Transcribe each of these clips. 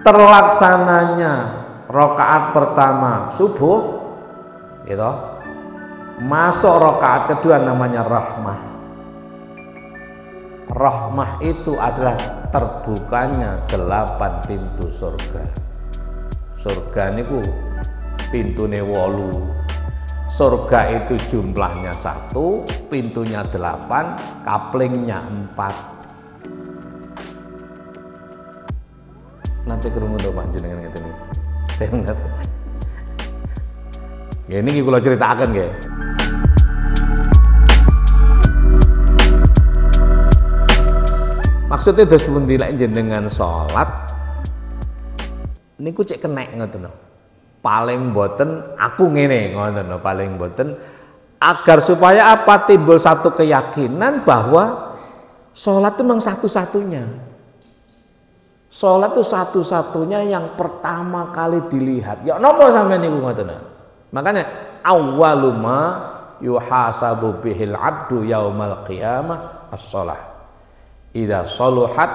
terlaksananya rakaat pertama subuh gitu, masuk rakaat kedua namanya rahmah. Rahmah itu adalah terbukanya 8 pintu surga. Surga niku pintune 8. Surga itu jumlahnya 1, pintunya 8, kaplingnya 4. Nanti kerungu tuh panjenengan gitu nih. Saya nggak tahu. Ya ini kalau ceritakan ya. Maksudnya dos pundi lek jenengan salat niku cek kenek ngoten lho. Paling boten aku ngene ngoten lho, paling boten agar supaya apa timbul satu keyakinan bahwa salat itu memang satu-satunya. Sholat itu satu-satunya yang pertama kali dilihat. Ya napa sampeyan niku ngoten. Makanya awwaluma yuhasabu bihil abdu yaumal qiyamah as-shalah. Idza saluhat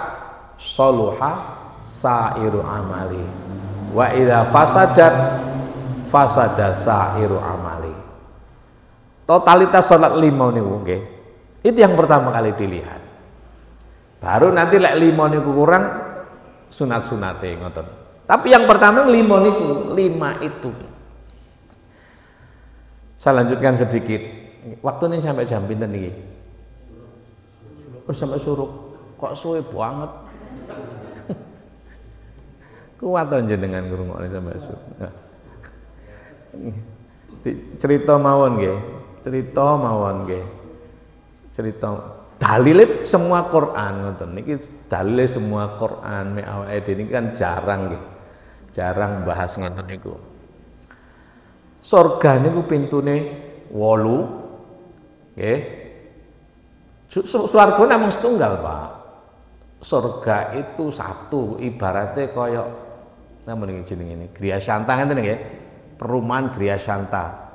saluha sairu amali. Wa idza fasadat fasada sairu amali. Totalitas salat 5 niku nggih. Itu yang pertama kali dilihat. Baru nanti lek 5 niku kurang sunat-sunate ngoten. Tapi yang pertama 5 niku, 5 itu. Saya lanjutkan sedikit. Waktu ini sampai jam pinten niki? Oh, sampai suruh. Kok suwe banget. Kuat jenengan ngrungokne sampai suruh. Nah. Cerita mawon nggih. Cerita mawon nggih. Cerita dalile semua Quran ngoten niki, dalile semua Quran mek awake dhewe niki kan jarang nggih. Jarang bahas ngoten niku. Surga niku pintune 8 nggih. Swarga namung setunggal, Pak. Surga itu 1, ibaratnya kaya napa niki jenenge ini? Griya Shanta ngeten nggih. Perumahan Griya Shanta.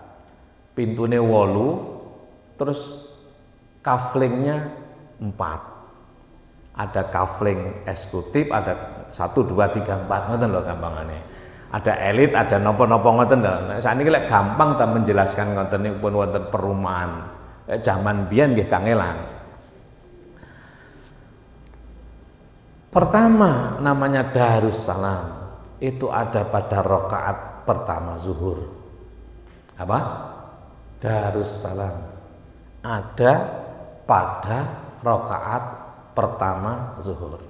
Pintune 8 terus kaflingnya 4. Ada kafling eksekutif, ada 1, 2, 3, 4 ngoten lho gampangane. Ada elit, ada nopo-nopo ngoten lho. Nek sakniki lek gampang ta menjelaskan ngoten niku pun wonten perumahan. Zaman biyen nggih kangelan. Pertama namanya Darussalam. Itu ada pada rakaat pertama zuhur. Apa? Darussalam. Ada pada rakaat pertama zuhur.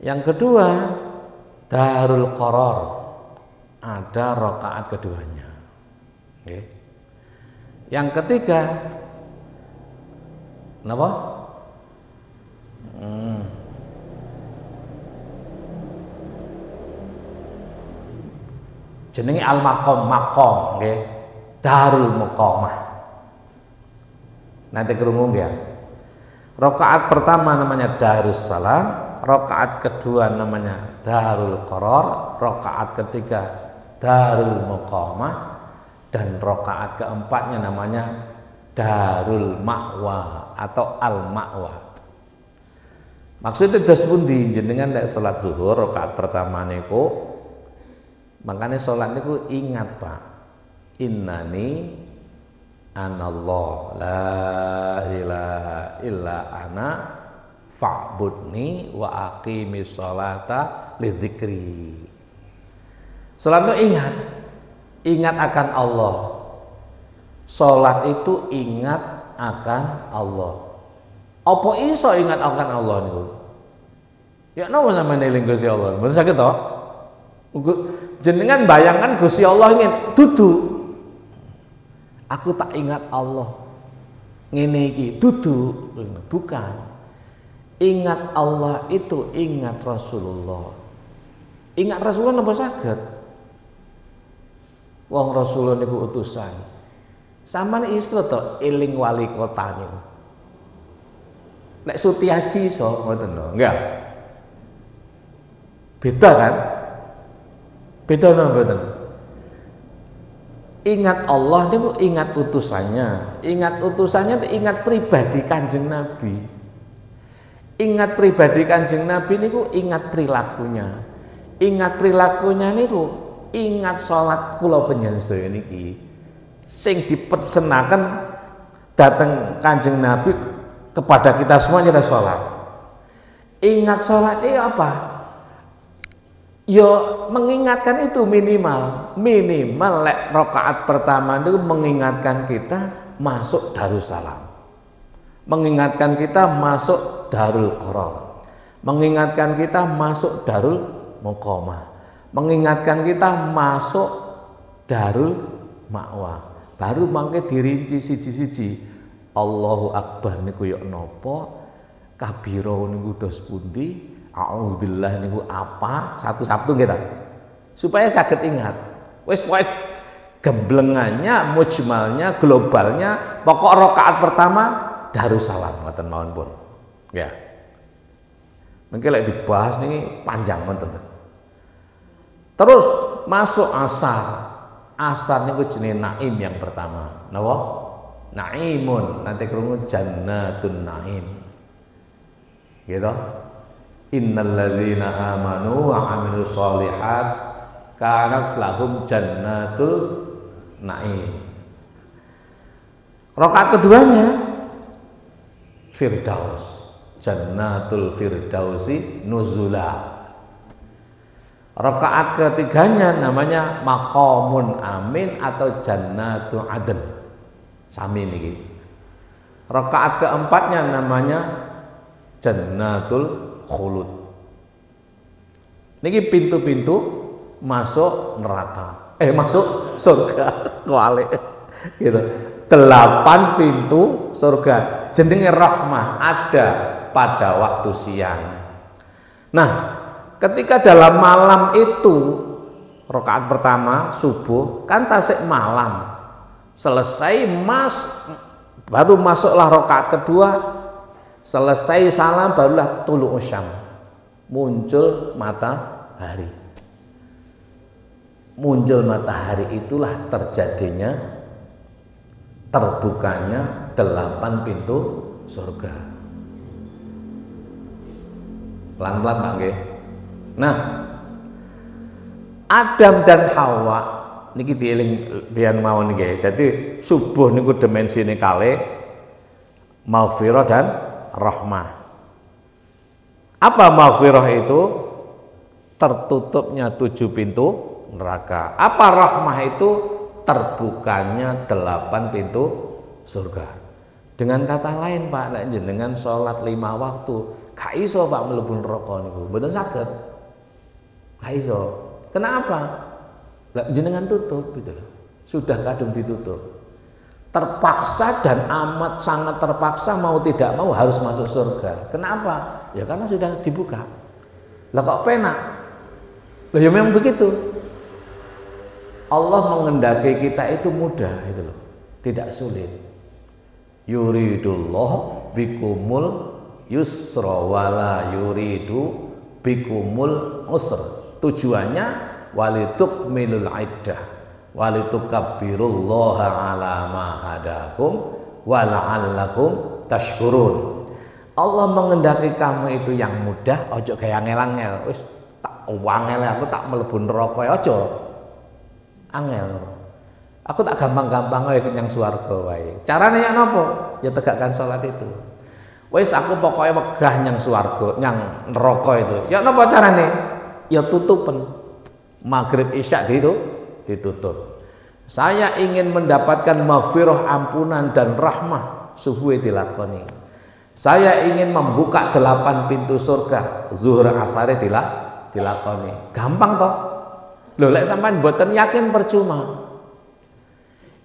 Yang kedua Darul Qaror, ada rakaat keduanya. Okay. Yang ketiga kenapa? Jenenge al-maqam, maqam nggih. Darul Muqamah. Nanti kerungu ya. Rakaat pertama namanya Darussalam, rakaat kedua namanya Darul Qaror, rakaat ketiga Darul Muqamah, dan rakaat keempatnya namanya Darul Ma'wa atau Al-Ma'wa. Maksudnya dos pundi jenengan nek salat zuhur rakaat pertama niku, makanya salat niku ingat Pak, innani anallah la ilaha illa ana fa'budni wa aqimis sholata lidzikri. Salat itu ingat akan Allah. Salat itu ingat akan Allah. Apa iso ingat akan Allah niku? Ya napa sampeyan eling Gusti Allah? Mboten saged to? Jenengan bayangkan Gusti Allah ingin dudu. Aku tak ingat Allah. Ngene iki dudu, bukan. Ingat Allah itu ingat Rasulullah. Ingat Rasulullah napa saged? Wong Rasulullah niku utusan. Sampeyan iso to eling wali kota niku. Nek Sutiaji iso ngoten lho, enggak. Beda kan? Beda napa mboten? Ingat Allah niku ingat utusannya. Ingat utusannya itu ingat pribadi Kanjeng Nabi. Ingat pribadi Kanjeng Nabi niku ingat perilakunya. ingat perilakunya niku, ingat sholat kula panjenengan sedaya niki. Sing dipesenaken datang Kanjeng Nabi kepada kita semuanya adalah sholat. Ingat sholat ini apa? Yo mengingatkan itu minimal lek rakaat pertama itu mengingatkan kita masuk Darussalam, mengingatkan kita masuk Darul Qarar, mengingatkan kita masuk Darul Muqamah, mengingatkan kita masuk Darul Ma'wa. Baru mangke dirinci siji-siji. Allahu Akbar niku ya napa, kabira niku dos pundi, auzubillah niku apa, satu-satu kita. Supaya saged ingat. Wis pokoke gemblengannya, mujmalnya, globalnya, pokok rakaat pertama Darussalam ngoten mawon pun. Ya. Mungkin lek dibahas niki panjang ngoten. Terus masuk asar. Asar niku jenenge naim yang pertama. Napa? Naimun, nanti krungu jannatun naim. Gitu. Innal ladzina amanu wa 'amilus sholihat kanat lahum jannatul naim. Rakaat keduanya Firdaus. Jannatul Firdausi nuzula. Rakaat ketiganya namanya maqamun amin atau jannatu adn. Sami niki. Rakaat keempatnya namanya jannatul khulud. Niki pintu-pintu masuk neraka. Masuk surga. Kuali. Gitu. 8 pintu surga. Jenenge rahmah ada pada waktu siang. Nah, ketika dalam malam itu rakaat pertama subuh kan tasik malam, selesai baru masuklah rakaat kedua, selesai salam barulah tulu usyam, muncul matahari. Muncul matahari itulah terjadinya terbukanya 8 pintu surga. Pelan-pelan Pak nggih. Nah, Adam dan Hawa niki dieling dian mawon nggih. Dadi subuh niku dimensine kalih, maghfirah dan rahmah. Apa maghfirah itu? Tertutupnya 7 pintu neraka. Apa rahmah itu? Terbukanya 8 pintu surga. Dengan kata lain Pak, nek jenengan salat 5 waktu, gak iso Pak mlebu neraka niku. Mboten saged. Gak iso. Kenapa? Lah jenengan tutup gitu loh. Sudah kadung ditutup. Terpaksa dan amat sangat terpaksa mau tidak mau harus masuk surga. Kenapa? Ya karena sudah dibuka. Lah kok penak? Lah ya memang begitu. Allah mengendaki kita itu mudah itu loh. Tidak sulit. Yuridullah bikumul yusra wala yuridu bikumul usra. Tujuannya walitukmilul iddah walitukabbirullaha ala ma hadakum wa la'allakum tashkurun. Allah mengendaki kamu itu yang mudah, ojo kayak angel-angel. Wis tak wangel aku tak mlebu neraka ya aja. Angel. Aku tak gampang-gampang wae kenyang swarga wae. Carane ya napa? Ya tegakkan salat itu. Wis aku pokoknya wegah nyang swarga, nyang neraka itu. Ya napa carane? Ya tutupen. Maghrib isya ditutup. Saya ingin mendapatkan maghfirah, ampunan dan rahmah, subuh dilakoni. Saya ingin membuka 8 pintu surga, zuhur asare dilakoni. Gampang toh? Lho lek sampean mboten yakin percuma.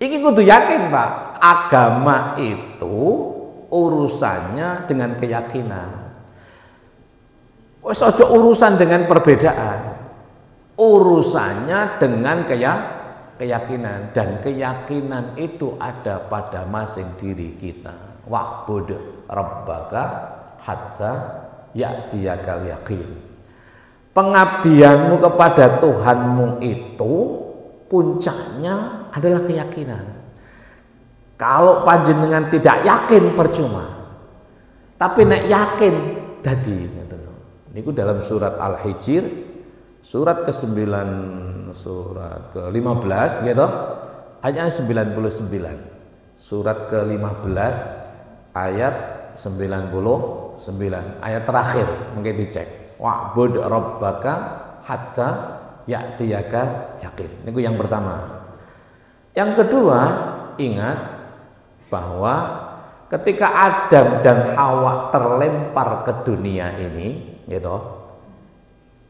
Iki kudu yakin, Pak. Agama itu urusannya dengan keyakinan. Wes aja urusan dengan perbedaan. Urusannya dengan keyakinan, dan keyakinan itu ada pada masing diri kita. Wa'bud rabbaka hatta ya'tiyakal yaqin. Pengabdianmu kepada Tuhanmu itu puncaknya adalah keyakinan. Kalau panjenengan tidak yakin percuma. Tapi nek yakin dadi. Niku dalam surat Al-Hijr surat ke-9, surat ke-15 gitu. Ayat 99. Surat ke-15 ayat 99. Ayat terakhir mungkin dicek. Wa'bud rabbaka hatta ya'tiyaka yakin. Ini yang pertama. Yang kedua, ingat bahwa ketika Adam dan Hawa terlempar ke dunia ini, gitu.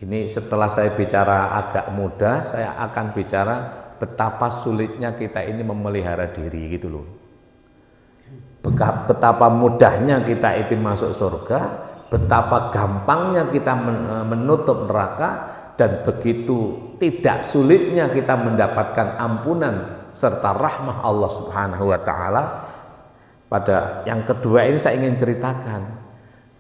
Ini setelah saya bicara agak mudah, saya akan bicara betapa sulitnya kita ini memelihara diri, gitu loh. Betapa mudahnya kita itu masuk surga, betapa gampangnya kita menutup neraka, dan begitu tidak sulitnya kita mendapatkan ampunan serta rahmah Allah Subhanahu wa taala. Pada yang kedua ini saya ingin ceritakan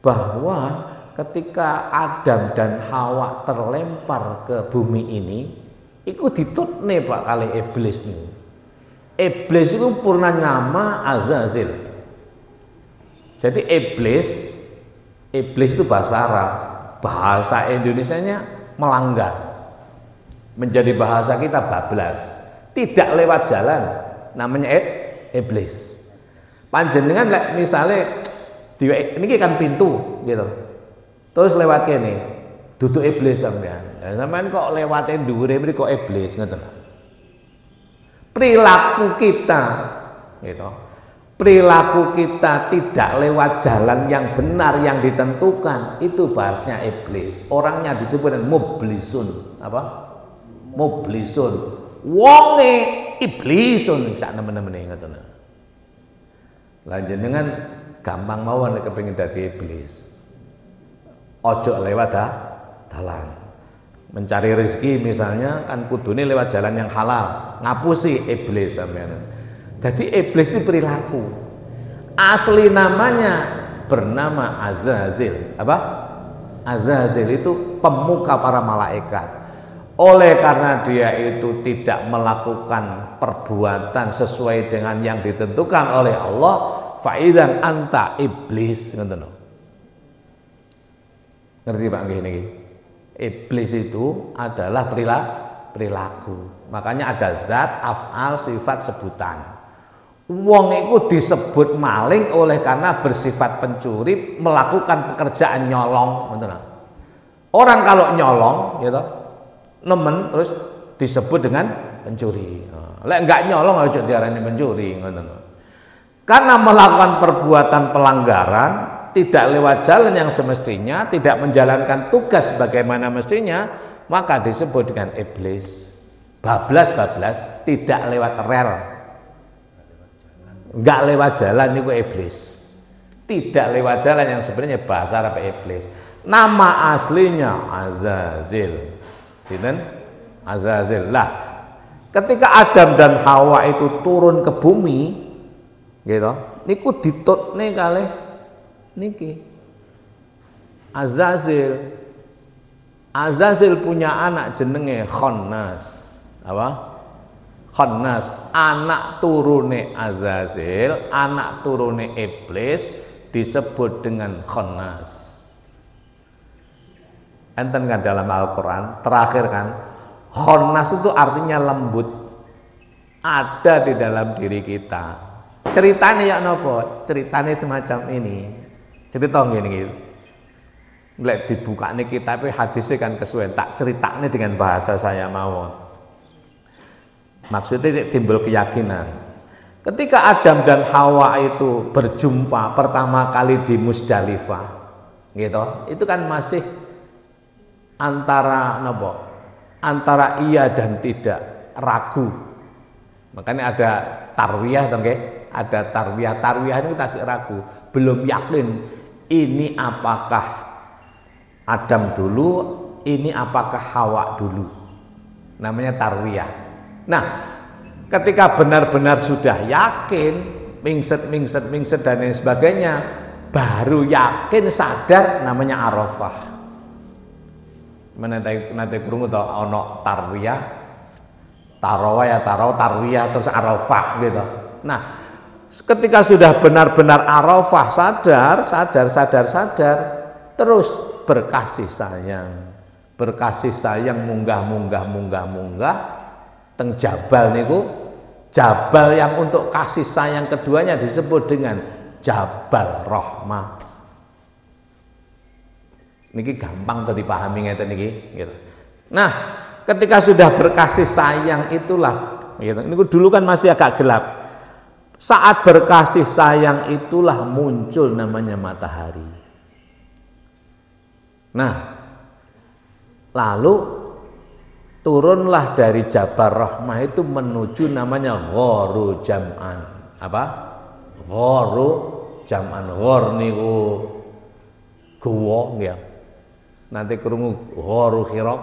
bahwa ketika Adam dan Hawa terlempar ke bumi ini, itu ditutne Pak kali iblis nih. Iblis itu purna nama Azazil. Jadi iblis itu bahasa Arab, bahasa Indonesianya melanggar, menjadi bahasa kita bablas, tidak lewat jalan, namanya iblis. Panjenengan misalnya ini kan pintu gitu, terus lewat kene duduk iblis sampean. Sampean kok lewatin dhuwure mriki kok iblis ngoten. Perilaku kita gitu, perilaku kita tidak lewat jalan yang benar yang ditentukan, itu bahasanya iblis. Orangnya disebut mublisun. Apa? Mublisun. Wonge iblisun sak nemen-nemene ngoten. Lanjut dengan gampang mawon nek kepengin dadi iblis. Ojo lewat dalan. Mencari rezeki misalnya kan kudune lewat jalan yang halal. Ngapusi iblis sampean. Jadi iblis itu perilaku. Asli namanya bernama Azazil. Apa? Azazil itu pemuka para malaikat. Oleh karena dia itu tidak melakukan perbuatan sesuai dengan yang ditentukan oleh Allah, faidan anta iblis. Ngerti Pak nggih niki? Iblis itu adalah perilaku. Makanya ada zat, af'al, sifat, sebutan. Wong itu disebut maling oleh karena bersifat pencuri, melakukan pekerjaan nyolong. Orang kalau nyolong gitu, nemen terus disebut dengan pencuri. Lek enggak nyolong aja diarani pencuri, ngoten. Karena melakukan perbuatan pelanggaran, tidak lewat jalan yang semestinya, tidak menjalankan tugas bagaimana mestinya, maka disebut dengan iblis. Bablas tidak lewat rel. Enggak lewat jalan niku iblis. Tidak lewat jalan yang sebenarnya bahasa Arab iblis. Nama aslinya Azazil. Sinten? Azazil. Lah, ketika Adam dan Hawa itu turun ke bumi, gitu, niku ditutne kalih niki Azazil. Azazil punya anak jenenge Khannas. Apa? Khannas, anak turune Azazil, anak turune iblis disebut dengan Khannas. Enten kan dalam Al-Quran terakhir kan, Khannas itu artinya lembut, ada di dalam diri kita. Ceritanya ya nopo? Ceritanya semacam ini. Cerita ngene iki. Lek dibuka nih kitab hadisnya kan kesuwen, tak ceritanya dengan bahasa saya mawon. Maksudnya timbul keyakinan. Ketika Adam dan Hawa itu berjumpa pertama kali di Musdalifah, gitu, itu kan masih antara nopo, antara iya dan tidak, ragu. Makanya ada tarwiyah, ada tarwiyah. Tarwiyah itu masih ragu, belum yakin ini apakah Adam dulu, ini apakah Hawa dulu. Namanya tarwiyah. Nah, ketika benar-benar sudah yakin, mingset dan lain sebagainya, baru yakin sadar, namanya Arafah. Nanti kurung tau ono tarwiyah, tarwiyah terus Arafah gitu. Nah, ketika sudah benar-benar Arafah, sadar, terus berkasih sayang berkasih sayang munggah teng jabal niku, jabal yang untuk kasih sayang keduanya disebut dengan Jabal Rahmah. Niki gampang tuh dipahami ngeten niki gitu. Nah, ketika sudah berkasih sayang itulah gitu. Niku dulu kan masih agak gelap. Saat berkasih sayang itulah muncul namanya matahari. Nah, lalu turunlah dari Jabal Rahmah itu menuju namanya Gharu Jam'an. Apa? Gharu Jam'an. Ghor niku guwa nggih. Nanti krungu Gharu Hira.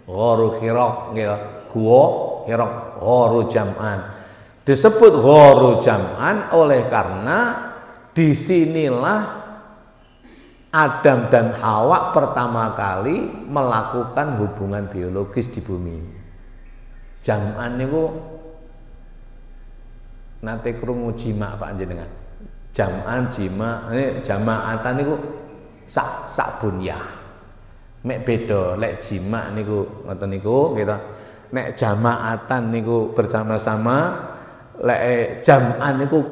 Gharu Hira nggih. Guwa Hira, Gharu Jam'an. Disebut Gharu Jam'an oleh karena disinilah Adam dan Hawa pertama kali melakukan hubungan biologis di bumi. Jam'an niku nanti krungu jima Pak jenengan. Jam'an jima, ini jamaatan niku sak bunyah. Mek beda lek jima niku ngoten niku gitu. Nek jamaatan niku bersama-sama, lek jam'an niku